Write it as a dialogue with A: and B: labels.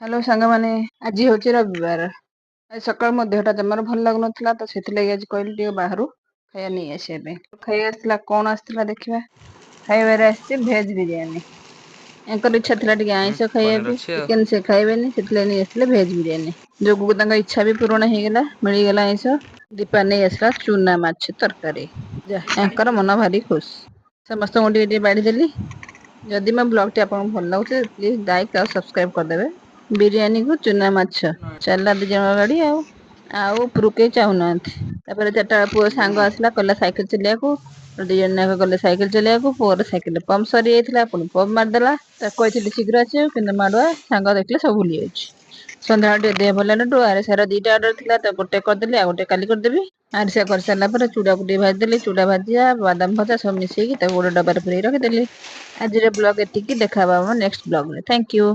A: Hello ସାଙ୍ଗମାନେ, ଆଜି ହଉଛି ରବିବାର। ଆଜି ସକାଳୁ ମୋ ଦେହଟା ଜମାରୁ ଭଲ ଲାଗୁନଥିଲା, ତ ସେଥିଲାଗି ଆଜି କହିଲି ଟିକେ ବାହାରୁ ଖାଇବା ନେଇ ଆସିବା ପାଇଁ। ଖାଇବା ଆସିଥିଲା, କଣ ଆସିଥିଲା ଦେଖିବା। ଖାଇବାରେ ଆସିଛି ଭେଜ ବିରିୟାନୀ। ୟାଙ୍କର ଇଚ୍ଛା ଥିଲା ଟିକେ ଆଇଁଷ ଖାଇବା
B: ପନିର
A: ପାଇଁ,
B: ଅଛି ଆଉ।
A: ଚିକେନ ସେ ଖାଇବେନି, ସେଥିଲାଗି ନେଇ ଆସିଥିଲେ ଭେଜ ବିରିୟାନୀ। ଯୋଗକୁ ତାଙ୍କ ଇଚ୍ଛା ବି ପୂରଣ ହେଇଗଲା, ମିଳିଗଲା ଆଇଁଷ। ଦୀପା ନେଇ ଆସିଲା ଚୁନା ମାଛ ତରକାରୀ। ୟାଙ୍କର ମନ ଭାରି ଖୁସି। ସମସ୍ତଙ୍କୁ ଟିକେ ଟିକେ ବାଢି ଦେଲି। ଯଦି ମୋ ବ୍ଲଗଟି ଆପଣଙ୍କୁ ଭଲ ଲାଗୁଛି ପ୍ଲିଜ ଲାଇକ୍ ଆଉ ସବସ୍କ୍ରାଇବ କରିଦେବେ। ବିରିୟାନୀ କୁ ଚୁନା ମାଛ ଚାଲିଲା 2 ଜଣ ଗାଡି ଆଉ ଉପରକୁ କେହି ଚାହୁଁନାହାନ୍ତି। ତାପରେ 4ଟା ବେଳେ ପୁଅ ସାଙ୍ଗ ଆସିଲା, କହିଲା ସାଇକେଲ ଚଲେଇବାକୁ। 2 ଜଣ ଯାକ ଗଲେ ସାଇକେଲ ଚଲେଇବାକୁ। ପୁଅର ସାଇକେଲରେ ପମ୍ପ ସରି ଯାଇଥିଲା, ପୁଣି ପମ୍ପ ମାରିଦେଲା। ତାକୁ କହିଥିଲି ଶୀଘ୍ର ଆସିବାକୁ, କିନ୍ତୁ ମାଡୁଆ ସାଙ୍ଗ ଦେଖିଲେ ସବୁ ଭୁଲି ଯାଉଛି। ସନ୍ଧ୍ୟାବେଳେ ଟିକେ ଦେହ ଭଲ ନଠୁ ଆରିସା 2ଟା ଅର୍ଡର ଥିଲା, ତ ଗୋଟେ କରିଦେଲି, ଆଉ ଗୋଟେ କାଲି କରିଦେବି। ଆରିସା କରିସାରିଲା ପରେ ଚୁଡାକୁ ଟିକେ ଭାଜିଦେଲି। ଚୁଡା ଭାଜିଆ, ବାଦାମ ଭଜା ସବୁ ମିଶେଇକି ତାକୁ ଗୋଟେ ଡବାରେ ପୁରେଇ ରଖିଦେଲି। ଆଜିର ବ୍ଲଗ ଏତିକି। ଦେଖା ହବା ଆମ ନେକ୍ସଟ ବ୍ଲଗରେ। Thank you.